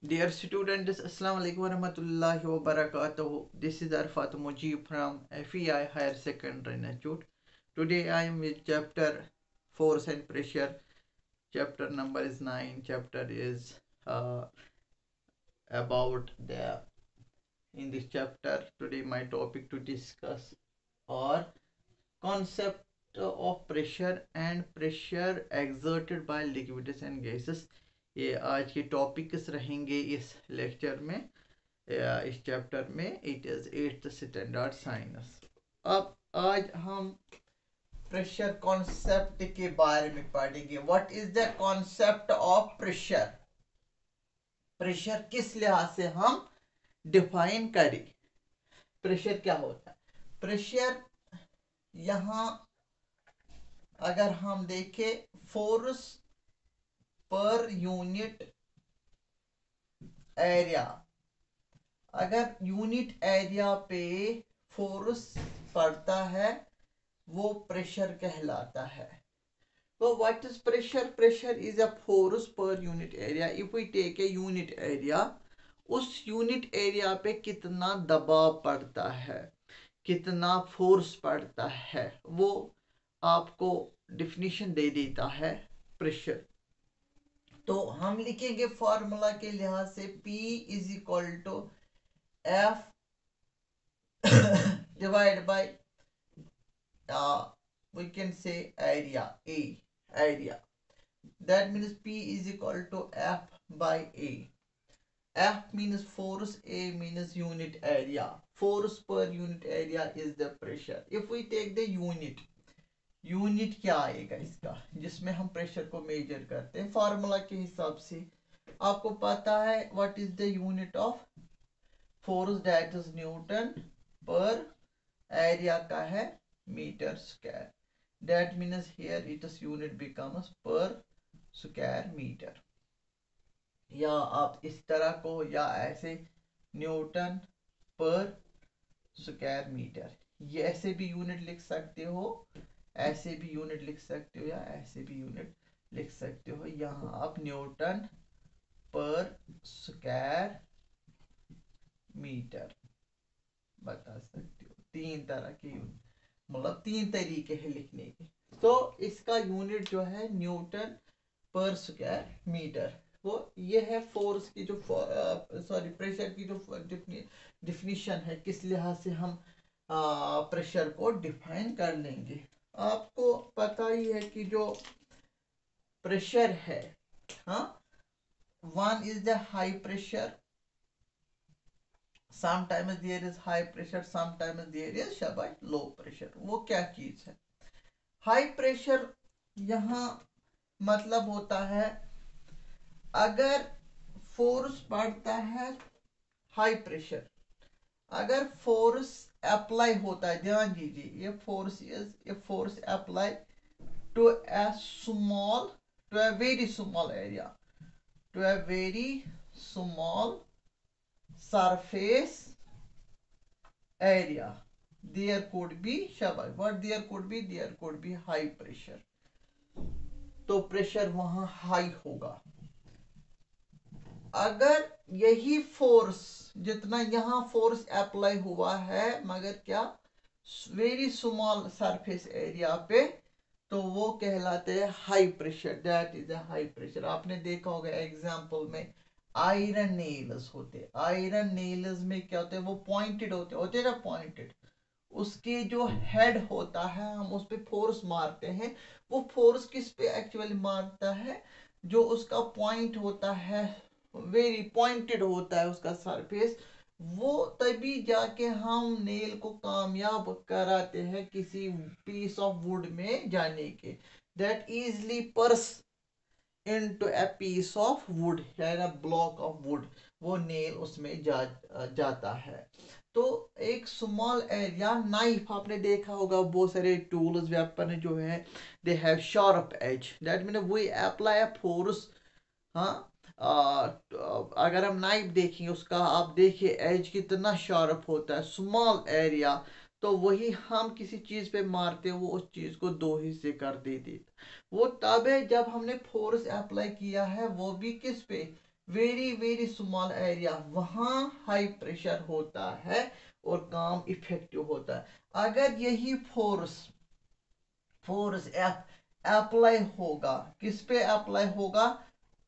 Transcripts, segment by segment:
Dear students, Assalamu alaikum warahmatullahi wabarakatuh. This is Arfat Mujib from FEI Higher Secondary Institute. Today I am with chapter Force and Pressure. Chapter number is 9. Chapter is about the in this chapter today my topic to discuss or concept of pressure and pressure exerted by liquids and gases. ये आज के topics रहेंगे इस lecture में, इस chapter में. It is 8th standard science. अब आज हम प्रेशर कॉन्सेप्ट के बारे में पढ़ेंगे. What is the concept of pressure. Pressure किस लिहाज से हम डिफाइन करें. प्रेशर क्या होता है. प्रेशर यहाँ अगर हम देखें फोर्स पर यूनिट एरिया, अगर यूनिट एरिया पे फोर्स पड़ता है वो प्रेशर कहलाता है. तो what is pressure. Pressure is a force per unit area. If we take a unit area, उस यूनिट एरिया पे कितना दबाव पड़ता है, कितना फोर्स पड़ता है, वो आपको डिफिनीशन दे देता है प्रेशर. तो हम लिखेंगे फॉर्मूला के लिहाज से P is equal to F divide by we can say area A. Area, that means P is equal to F by A. F means force, A means unit area. Force per unit area is the pressure. If we take the unit, unit क्या आएगा इसका जिसमें हम pressure को major करते हैं. Formula के हिसाब से आपको पता है what is the unit of force, that is newton per area का है metre square. That means here it is unit becomes per square metre. या आप इस तरह को या ऐसे न्यूटन पर स्क्वायर मीटर, ये ऐसे भी यूनिट लिख सकते हो, ऐसे भी यूनिट लिख सकते हो या ऐसे भी यूनिट लिख सकते हो. यहाँ आप न्यूटन पर स्क्वायर मीटर बता सकते हो. तीन तरह के यूनिट, मतलब तीन तरीके हैं लिखने के. तो इसका यूनिट जो है न्यूटन पर स्क्वायर मीटर. वो ये है फोर्स की जो सॉरी प्रेशर की जो डिफिनीशन है, किस लिहाज से हम प्रेशर को डिफाइन कर लेंगे. आपको पता ही है कि जो प्रेशर है, हाँ, one is the high pressure, sometimes there is high pressure, sometimes there is शाबाश लो प्रेशर. वो क्या चीज है. हाई प्रेशर यहाँ मतलब होता है अगर फोर्स पड़ता है हाई प्रेशर, अगर फोर्स अप्लाई होता है, ध्यान दीजिए, ये force is a force apply to a small, to a very small area, to a very small surface area, there could be shabash, what there could be high pressure. तो pressure वहां high होगा. अगर यही force जितना यहां force apply हुआ है मगर क्या वेरी स्मॉल सरफेस एरिया पे, तो वो कहलाते हैं high pressure. That is a high pressure. आपने देखा होगा एग्जांपल में आयरन नेल्स होते, आयरन नेल्स में क्या होते हैं, वो पॉइंटेड होते ना पॉइंटेड. उसके जो हेड होता है हम उस पर फोर्स मारते हैं. वो फोर्स किस पे एक्चुअली मारता है, जो उसका पॉइंट होता है वेरी पॉइंटेड होता है उसका सरफेस, वो तभी जाके हम नेल को कामयाब कराते हैं किसी पीस ऑफ वुड में जाने के. That easily purse into a piece of wood या a block of wood, वो नेल उसमें जाता है. तो एक स्मॉल एरिया, नाइफ आपने देखा होगा, बहुत सारे टूल्स वेपन जो है they have sharp edge. That mean we apply a force. हाँ, अगर हम नाइफ देखेंगे उसका, आप देखिए एज कितना शार्प होता है, स्मॉल एरिया. तो वही हम किसी चीज पे मारते हैं वो उस चीज को दो हिस्से कर देती. वो तब है जब हमने फोर्स अप्लाई किया है, वो भी किस पे, वेरी वेरी स्मॉल एरिया, वहां हाई प्रेशर होता है और काम इफेक्टिव होता है। अगर यही फोर्स फोर्स अप्लाई होगा, किस पे अप्लाई होगा?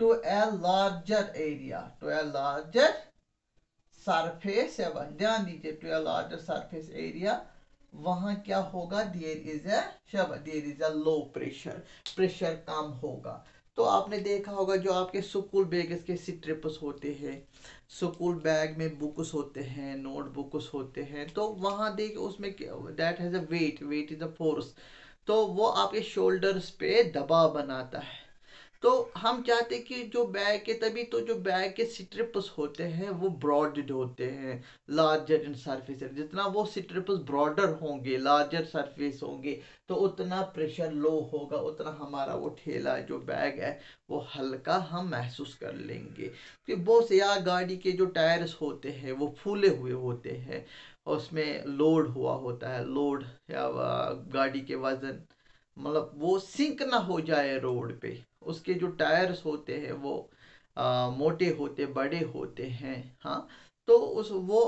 To a larger area, to a larger surface, या ध्यान दीजिए, to a larger surface area, वहां क्या होगा? There is a low pressure, pressure कम होगा। तो आपने देखा होगा जो आपके स्कूल बैग्स के स्ट्रिप्स होते हैं, स्कूल बैग में बुक्स होते हैं, नोट बुक्स होते हैं, तो वहां देख उसमें that has a weight, weight is a force, तो वो आपके शोल्डर्स पे दबाव बनाता है। तो हम चाहते कि जो बैग के, तभी तो जो बैग के स्ट्रिप्स होते हैं वो ब्रॉडेड होते हैं, लार्जर इन सरफेस, जितना वो स्ट्रिप्स ब्रॉडर होंगे, लार्जर सरफेस होंगे, तो उतना प्रेशर लो होगा, उतना हमारा वो ठेला जो बैग है वो हल्का हम महसूस कर लेंगे। कि बहुत से, या गाड़ी के जो टायर्स होते हैं वो फूले हुए होते हैं, उसमें लोड हुआ होता है, लोड या गाड़ी के वजन, मतलब वो सिंक ना हो जाए रोड पे, उसके जो टायर्स होते हैं वो मोटे होते, बड़े होते हैं। हाँ, तो उस वो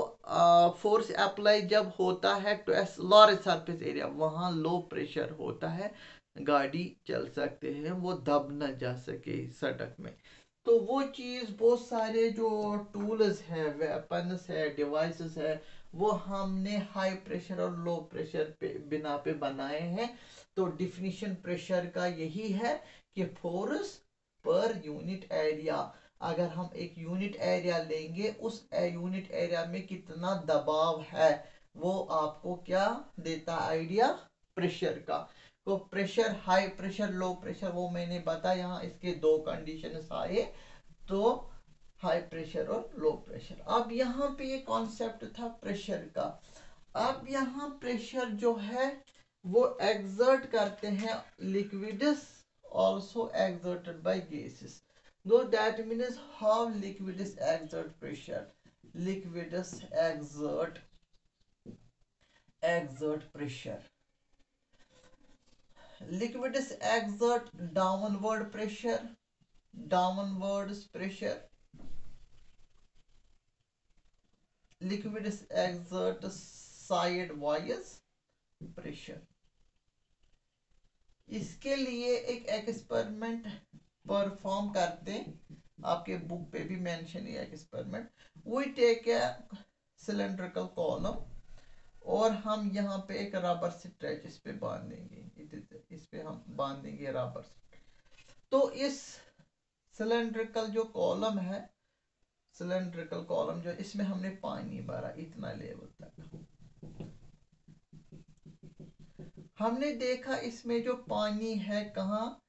फोर्स अप्लाई जब होता है टू लॉर सरफेस एरिया, वहाँ लो प्रेशर होता है, गाड़ी चल सकते हैं, वो दब न जा सके सड़क में। तो वो चीज़, बहुत सारे जो टूल्स है, वेपन्स है, डिवाइसेस है, वो हमने हाई प्रेशर और लो प्रेशर पे बिना पे बनाए हैं। तो डिफिनीशन प्रेशर का यही है कि फोर्स पर यूनिट एरिया, अगर हम एक यूनिट एरिया लेंगे, उस यूनिट एरिया में कितना दबाव है, वो आपको क्या देता आइडिया? प्रेशर का। तो pressure, high pressure, low pressure, वो मैंने बताया, यहाँ इसके दो कंडीशंस आए, तो हाई प्रेशर और लो प्रेशर। अब यहाँ पे ये कॉन्सेप्ट था प्रेशर का। अब यहाँ प्रेशर जो है वो एक्सर्ट करते हैं liquids, also exerted by gases. Though that means how liquids exert pressure. Liquids exert pressure. Liquids exert downward pressure, downwards pressure. Liquids exert sidewise pressure. इसके लिए एक एक्सपेरिमेंट परफॉर्म करते, आपके बुक पे भी मेंशन है experiment. We take a cylindrical column, और हम यहाँ पे एक रबर स्ट्रेच इस पे बांध देंगे, इस पे हम बांध देंगे रबर। तो इस सिलेंड्रिकल जो कॉलम है, सिलेंड्रिकल कॉलम जो, इसमें हमने पानी भरा इतना लेवल तक, हमने देखा इसमें जो पानी है कहाँ?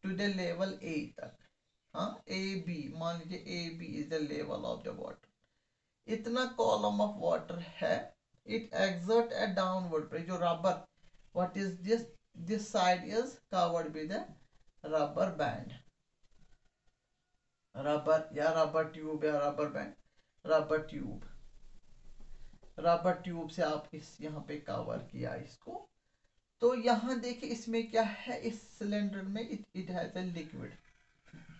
टू द लेवल ए तक। हाँ, ए बी, मान लीजिए A B is the level of the water, इतना कॉलम ऑफ वाटर है। It exert a downward pressure, जो rubber, what is this side is covered with rubber band, rubber या rubber tube या rubber band, rubber tube, rubber tube से आप इस यहाँ पे कवर किया इसको। तो यहाँ देखिए इसमें क्या है, इस सिलेंडर में it has a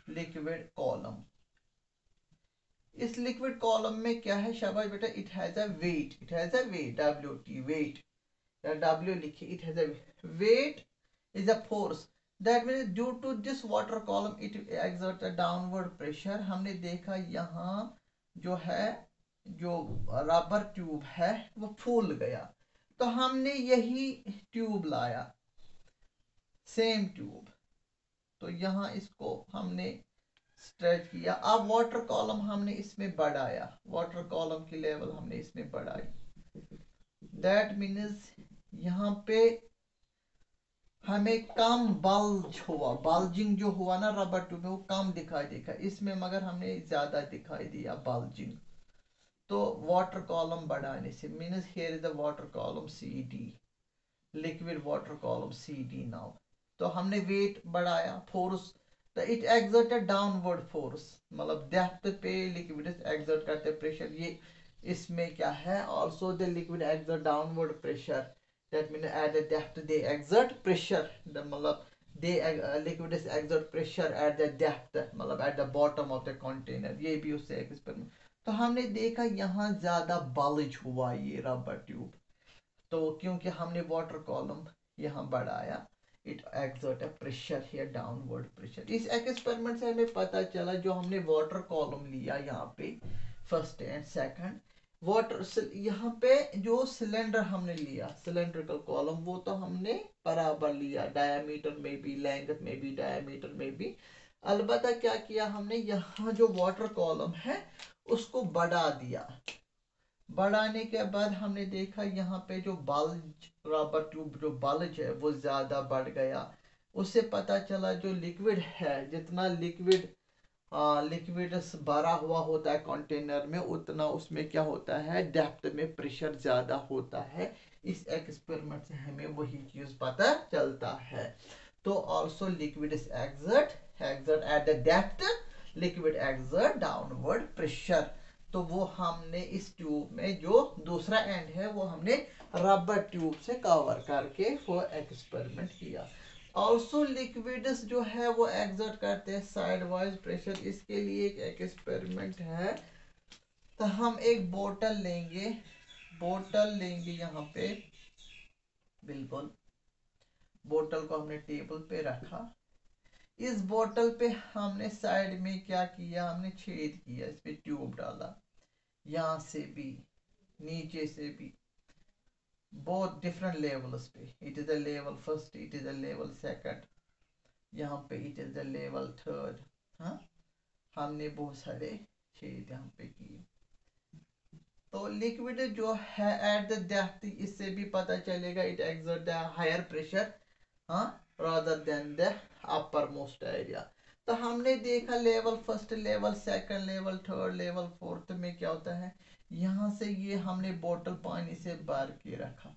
liquid column. इस लिक्विड कॉलम में क्या है शाबाश बेटा? It has a weight, it has a weight, W T, weight, या डब्ल्यू लिखिए, it has a weight is a force, that means due to this water column it exert a downward pressure. हमने देखा यहाँ जो है, जो rubber tube है वो फूल गया, तो हमने यही ट्यूब लाया, सेम ट्यूब, तो यहाँ इसको हमने स्ट्रेच किया। अब वाटर कॉलम हमने इसमें बढ़ाया, वाटर कॉलम की लेवल हमने इसमें बढ़ाई, दैट मीन्स यहाँ पे हमें कम बल्ज हुआ, बल्जिंग जो हुआ ना रबर ट्यूब में, वो कम दिखाई देगा, इसमें मगर हमने ज्यादा दिखाई दिया बल्जिंग। तो वाटर कॉलम बढ़ाने से, means here is the water column C D, liquid water column C D now. तो हमने वेट बढ़ाया, फोर्स, तो इट एक्सर्टेड डाउनवर्ड फोर्स, मतलब डेप्थ पे लिक्विड एक्सर्ट करते प्रेशर, ये इसमें क्या है, also the liquid exert downward pressure, that mean at the depth they exert pressure, मतलब they liquid is exert pressure at the depth, मतलब at the bottom of the container, ये भी उससे एक्सपेरिमेंट। तो हमने देखा यहाँ ज्यादा बल्ज हुआ ये रबर ट्यूब, तो क्योंकि हमने वाटर कॉलम यहाँ बढ़ाया, it exert a pressure here, downward pressure. इस एक्सपेरिमेंट से हमें पता चला जो हमने वाटर कॉलम लिया यहाँ पे फर्स्ट एंड सेकंड, वाटर यहाँ पे जो सिलेंडर हमने लिया सिलेंड्रिकल कॉलम, वो तो हमने बराबर लिया, डायमीटर में भी, लेंथ में भी, डायमीटर में भी। अलबत्ता क्या किया हमने, यहाँ जो वाटर कॉलम है उसको बढ़ा दिया। बढ़ाने के बाद हमने देखा यहाँ पे जो बल्ज, रबर ट्यूब जो बल्ज है वो ज्यादा बढ़ गया। उससे पता चला जो लिक्विड है, जितना लिक्विड लिक्विडस भरा हुआ होता है कंटेनर में, उतना उसमें क्या होता है, डेप्थ में प्रेशर ज्यादा होता है। इस एक्सपेरिमेंट से हमें वही चीज पता चलता है। तो also liquid is exert eight the depth, liquid exert downward pressure. तो वो हमने इस ट्यूब में जो दूसरा एंड है वो हमने रबर ट्यूब से कवर करके वो एक्सपेरिमेंट किया। ऑल्सो लिक्विड्स जो है वो एक्सर्ट करते हैं साइड वाइज प्रेशर। इसके लिए एक एक्सपेरिमेंट है, तो हम एक बोतल लेंगे, यहाँ पे बिल्कुल बोतल को हमने टेबल पे रखा। इस बोतल पे हमने साइड में क्या किया, हमने छेद किया, इस पे ट्यूब डाला, यहाँ से भी नीचे से भी, बहुत डिफरेंट लेवल्स पे। It is the level first, it is the level second, यहाँ पे it is the level third. हाँ, हमने बहुत सारे छेद यहाँ पे किए। तो लिक्विड जो है एट द डेप्थ, इससे भी पता चलेगा it exert the higher pressure, हाँ, rather than the uppermost area. तो हमने देखा level first, level second, level third, level fourth में क्या होता है, यहाँ से ये हमने बोतल पानी से भर के रखा,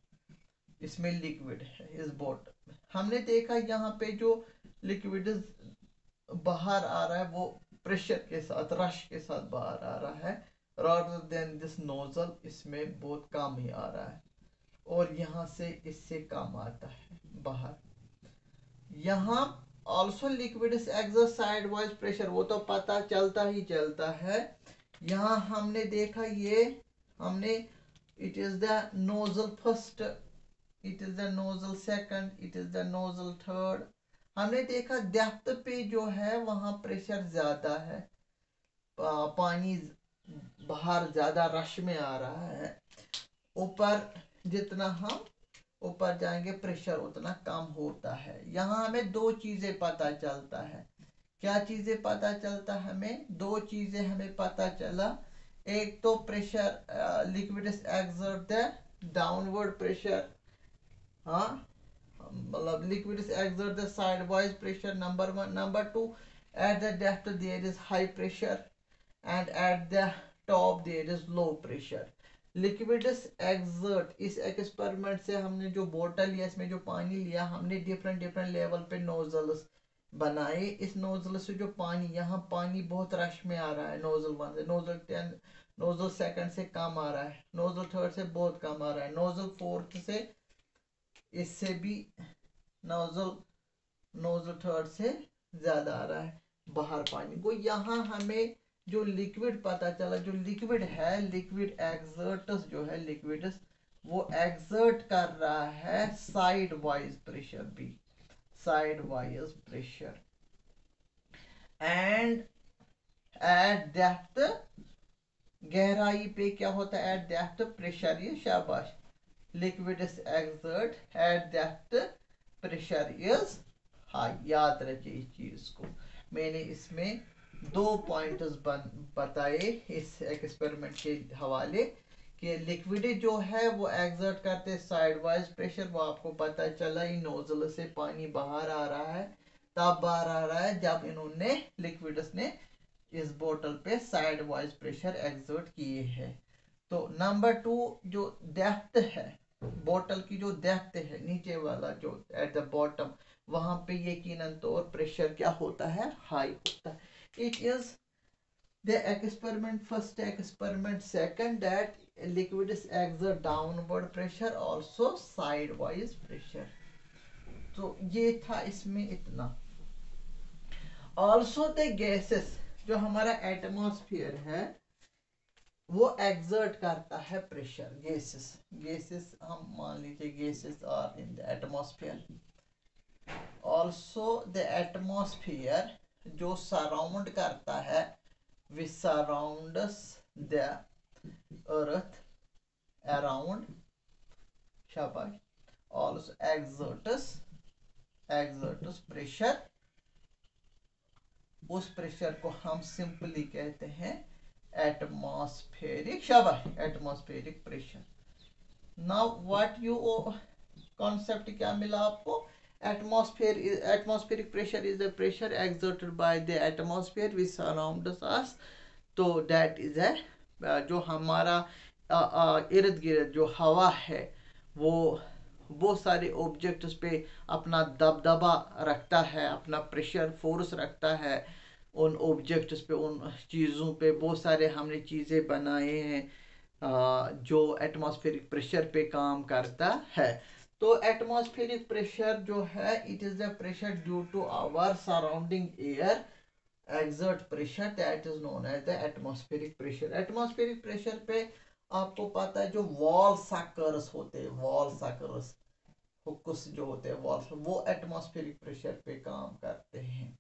इसमें लिक्विड है इस बोतल में। हमने देखा यहाँ पे जो लिक्विड बाहर आ रहा है वो प्रेशर के साथ, रश के साथ बाहर आ रहा है, rather than this nozzle, इसमें बहुत कम ही आ रहा है, और यहाँ से इससे कम आता है बाहर। यहाँ also liquid exert side wise pressure, वो तो पता चलता ही चलता है। यहाँ हमने देखा ये हमने, it is the nozzle first, it is the nozzle second, it is the nozzle third. हमने देखा डेप्थ पे जो है वहां प्रेशर ज्यादा है, पानी बाहर ज्यादा रश में आ रहा है। ऊपर जितना हम ऊपर जाएंगे प्रेशर उतना कम होता है। यहाँ हमें दो चीजें पता चलता है। क्या चीजें पता चलता है हमें, दो चीजें हमें पता चला। एक तो pressure, liquid exert the downward pressure, हाँ, मतलब liquid exert the side wise pressure, number one. Number two, at the depth there is high pressure and at the top there is low pressure. Liquid exert, इस experiment से हमने जो बोतल लिया, इसमें जो पानी लिया, हमने डिफरेंट डिफरेंट लेवल पे नोजल्स बनाए। इस नोजल से जो पानी, यहाँ पानी बहुत रश में आ रहा है, नोजल वन से, नोजल 10, नोजल सेकंड से कम आ रहा है, नोजल थर्ड से बहुत कम आ रहा है, नोजल फोर्थ से, इससे भी नोजल नोजल थर्ड से ज्यादा आ रहा है बाहर पानी को। यहाँ हमें जो लिक्विड पता चला, जो लिक्विड है, लिक्विड एक्सर्टस जो है, लिक्विड वो एक्सर्ट कर रहा है साइड वाइज प्रेशर भी, side wise pressure, and eight depth, गहराई पे क्या होता है, एट डेप्थ प्रेशर, ये शाबाश, liquid exert eight depth pressure is high. याद रखिए इस चीज को। मैंने इसमें दो पॉइंट्स बताए इस एक्सपेरिमेंट के हवाले, कि लिक्विड जो है वो एक्सर्ट करते साइड वाइज प्रेशर, वो आपको पता चला इन नोजल से पानी बाहर आ रहा है, तब बाहर आ रहा है जब इन्होंने लिक्विड्स ने इस बोतल पे साइड वाइज प्रेशर एक्सर्ट किए हैं। तो नंबर टू, जो डेप्थ है बोतल की, जो डेप्थ है नीचे वाला जो एट द बॉटम, वहां पे यकीनन तौर प्रेशर क्या होता है, हाई होता है। It is the experiment first, experiment second, that liquid exert downward pressure, also sidewise pressure. तो ये था इसमें इतना। ऑल्सो द गैसेस, जो हमारा एटमॉस्फेयर है वो एक्सर्ट करता है प्रेशर। गैसेस, गैसेस हम मान लीजिए gases are in the atmosphere. Also the atmosphere जो सराउंड करता है, which surrounds the earth around, शाबाश, ऑल्सो एक्सर्ट्स प्रेशर। उस प्रेशर को हम सिंपली कहते हैं एटमॉस्फेरिक, शाबाश, atmospheric pressure. Now what you concept क्या मिला आपको? Atmospheric pressure is the pressure exerted by the atmosphere which surrounds us. तो दैट इज ए जो हमारा इर्द गिर्द जो हवा है वो बहुत सारे ऑब्जेक्ट्स पे अपना दबदबा रखता है, अपना प्रेशर फोर्स रखता है उन ऑब्जेक्ट्स पे, उन चीज़ों पे। बहुत सारे हमने चीज़ें बनाए हैं जो एटमॉस्फेरिक प्रेशर पे काम करता है। तो एटमॉस्फेरिक प्रेशर जो है, it is the pressure due to our surrounding air exert pressure, that is known as the atmospheric pressure. Atmospheric pressure पे आपको पता है जो वॉल सकर्स होते हैं, वॉल सकर्स, हुक्स जो होते हैं वॉल्स, वो एटमॉस्फेरिक प्रेशर पे काम करते हैं।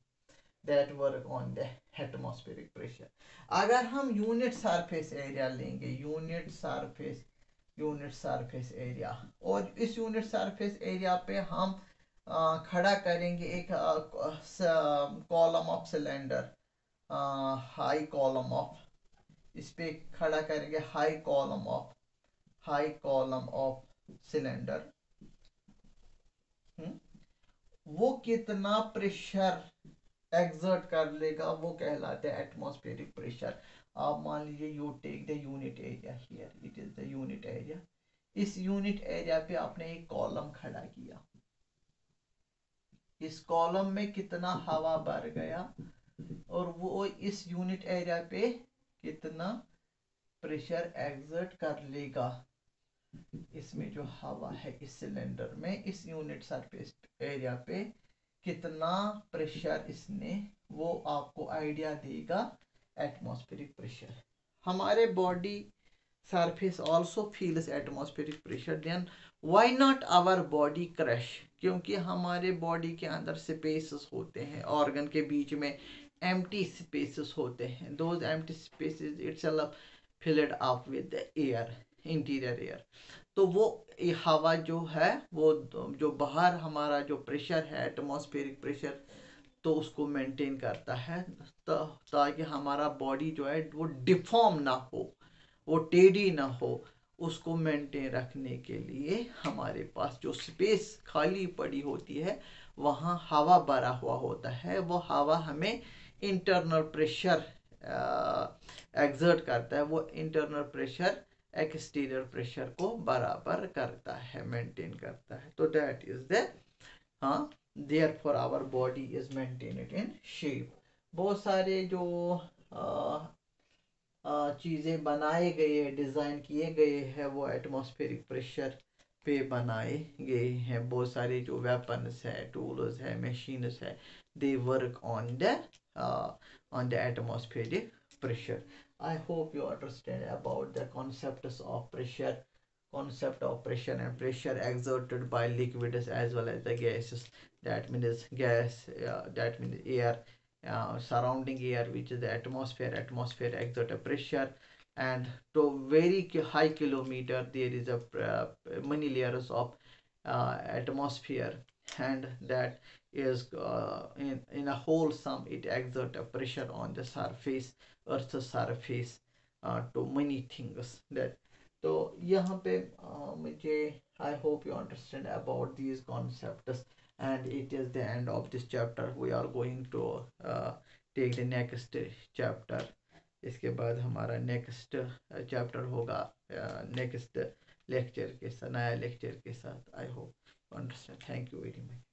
That work on the atmospheric pressure. अगर हम यूनिट सरफेस एरिया लेंगे, यूनिट सरफेस एरिया, और इस यूनिट सरफेस एरिया पे हम खड़ा करेंगे एक column of cylinder, high column of, इस पे खड़ा करेंगे हाई कॉलम ऑफ सिलेंडर, वो कितना प्रेशर एक्सर्ट कर लेगा वो कहलाता है एटमॉस्फेरिक प्रेशर। आप मान लीजिए you take the unit area here, it is the unit area. इस यूनिट एरिया पे आपने एक कॉलम खड़ा किया, इस कॉलम में कितना हवा भर गया और वो इस यूनिट एरिया पे कितना प्रेशर एक्सर्ट कर लेगा। इसमें जो हवा है इस सिलेंडर में, इस यूनिट सरफेस एरिया पे कितना प्रेशर इसने, वो आपको आइडिया देगा एटमॉस्फेरिक प्रेशर। हमारे body surface also feels atmospheric pressure, then why not our body crush? क्योंकि हमारे बॉडी के अंदर स्पेसेस होते हैं, ऑर्गन के बीच में एम्प्टी स्पेसेस होते हैं। Those empty spaces itself filled up with the air, interior air. तो वो हवा जो है वो जो बाहर हमारा जो प्रेशर है एटमॉस्फेरिक प्रेशर, तो उसको मेंटेन करता है ताकि हमारा बॉडी जो है वो डिफॉर्म ना हो, वो टेढ़ी ना हो। उसको मेंटेन रखने के लिए हमारे पास जो स्पेस खाली पड़ी होती है वहाँ हवा भरा हुआ होता है, वो हवा हमें इंटरनल प्रेशर एक्सर्ट करता है, वो इंटरनल प्रेशर एक्सटीरियर प्रेशर को बराबर करता है, मेंटेन करता है। तो दैट इज द, हाँ, therefore our body is maintained in shape. बहुत सारे जो चीज़ें बनाए गए हैं, डिज़ाइन किए गए हैं, वो एटमॉस्फेरिक प्रेशर पे बनाए गए हैं। बहुत सारे जो वेपन्स है, टूल्स है, मशीन्स है, they work on the atmospheric pressure. I hope you understand about the concepts of pressure, concept of pressure and pressure exerted by liquids as well as the gases. That means gas, that means air, surrounding air, which is the atmosphere. Atmosphere exert a pressure, and to very high kilometer there is a many layers of atmosphere, and that is in a whole sum it exert a pressure on the surface, earth's surface, to many things that. तो यहाँ पे मुझे, I hope you understand about these concepts, and it is the end of this chapter. We are going to take the next chapter. इसके बाद हमारा next chapter होगा next lecture के साथ, नया लेक्चर के साथ। I hope you understand. Thank you very much.